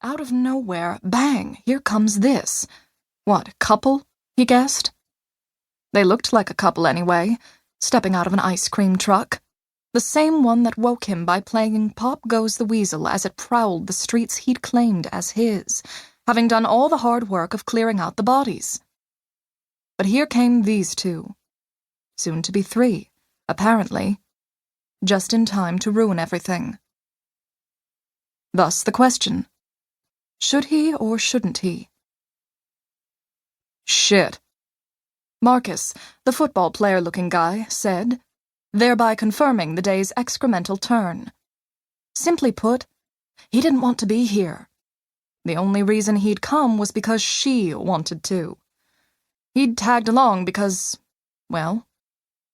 out of nowhere, bang, here comes this. What, couple? He guessed. They looked like a couple anyway, stepping out of an ice cream truck. The same one that woke him by playing Pop Goes the Weasel as it prowled the streets he'd claimed as his, having done all the hard work of clearing out the bodies. But here came these two. Soon to be three, apparently. Just in time to ruin everything. Thus the question. Should he or shouldn't he? Shit. Marcus, the football player-looking guy, said, thereby confirming the day's excremental turn. Simply put, he didn't want to be here. The only reason he'd come was because she wanted to. He'd tagged along because, well,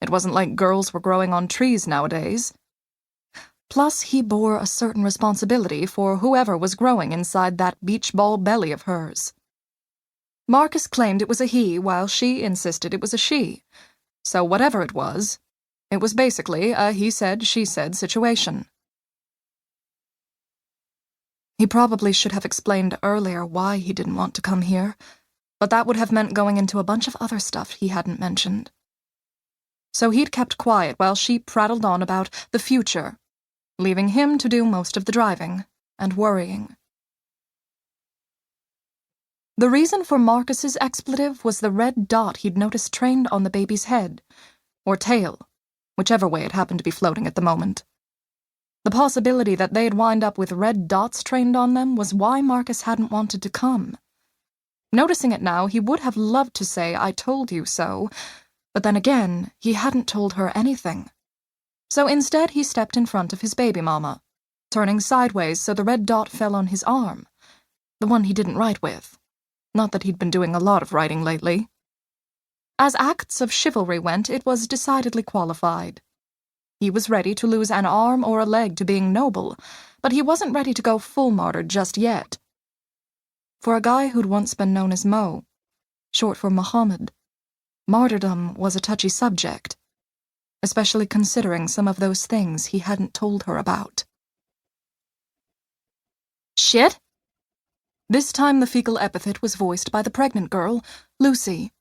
it wasn't like girls were growing on trees nowadays. Plus, he bore a certain responsibility for whoever was growing inside that beach ball belly of hers. Marcus claimed it was a he, while she insisted it was a she. So whatever it was basically a he said, she said situation. He probably should have explained earlier why he didn't want to come here, but that would have meant going into a bunch of other stuff he hadn't mentioned. So he'd kept quiet while she prattled on about the future, leaving him to do most of the driving and worrying. The reason for Marcus's expletive was the red dot he'd noticed trained on the baby's head, or tail, whichever way it happened to be floating at the moment. The possibility that they'd wind up with red dots trained on them was why Marcus hadn't wanted to come. Noticing it now, he would have loved to say, "I told you so," but then again, he hadn't told her anything. So instead he stepped in front of his baby mama, turning sideways so the red dot fell on his arm, the one he didn't write with. Not that he'd been doing a lot of writing lately. As acts of chivalry went, it was decidedly qualified. He was ready to lose an arm or a leg to being noble, but he wasn't ready to go full martyr just yet. For a guy who'd once been known as Mo, short for Muhammad, martyrdom was a touchy subject, especially considering some of those things he hadn't told her about. Shit? This time the fecal epithet was voiced by the pregnant girl, Lucy.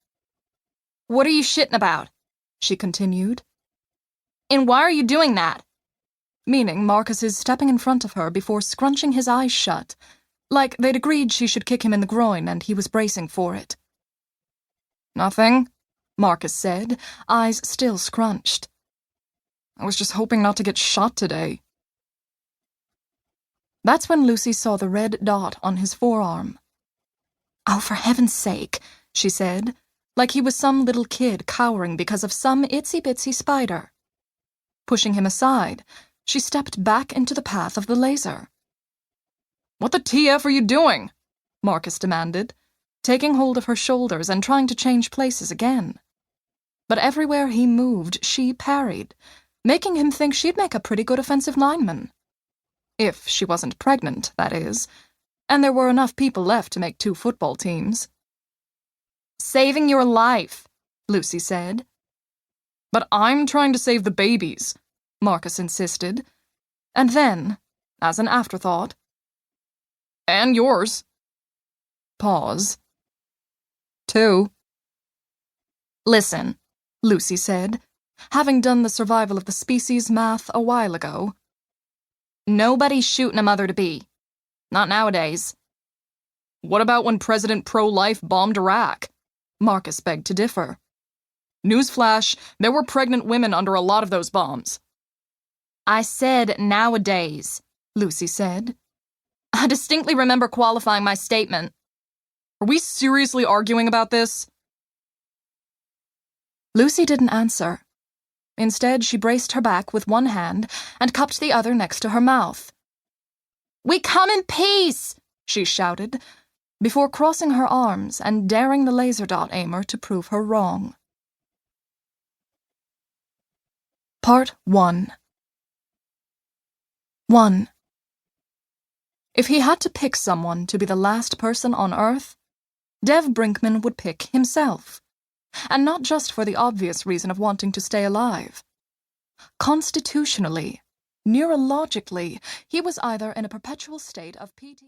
What are you shitting about? She continued. And why are you doing that? Meaning Marcus's stepping in front of her before scrunching his eyes shut, like they'd agreed she should kick him in the groin and he was bracing for it. Nothing, Marcus said, eyes still scrunched. I was just hoping not to get shot today. That's when Lucy saw the red dot on his forearm. Oh, for heaven's sake, she said, like he was some little kid cowering because of some itsy-bitsy spider. Pushing him aside, she stepped back into the path of the laser. What the TF are you doing? Marcus demanded, taking hold of her shoulders and trying to change places again. But everywhere he moved, she parried, making him think she'd make a pretty good offensive lineman. If she wasn't pregnant, that is, and there were enough people left to make 2 football teams. Saving your life, Lucy said. But I'm trying to save the babies, Marcus insisted, and then, as an afterthought, and yours. Pause. 2. Listen, Lucy said, having done the survival of the species math a while ago. Nobody's shooting a mother-to-be. Not nowadays. What about when President Pro-Life bombed Iraq? Marcus begged to differ. Newsflash, there were pregnant women under a lot of those bombs. I said nowadays, Lucy said. I distinctly remember qualifying my statement. Are we seriously arguing about this? Lucy didn't answer. Instead, she braced her back with one hand and cupped the other next to her mouth. We come in peace, she shouted, before crossing her arms and daring the laser dot aimer to prove her wrong. Part 1. 1. If he had to pick someone to be the last person on Earth, Dev Brinkman would pick himself. And not just for the obvious reason of wanting to stay alive. Constitutionally, neurologically, he was either in a perpetual state of PT...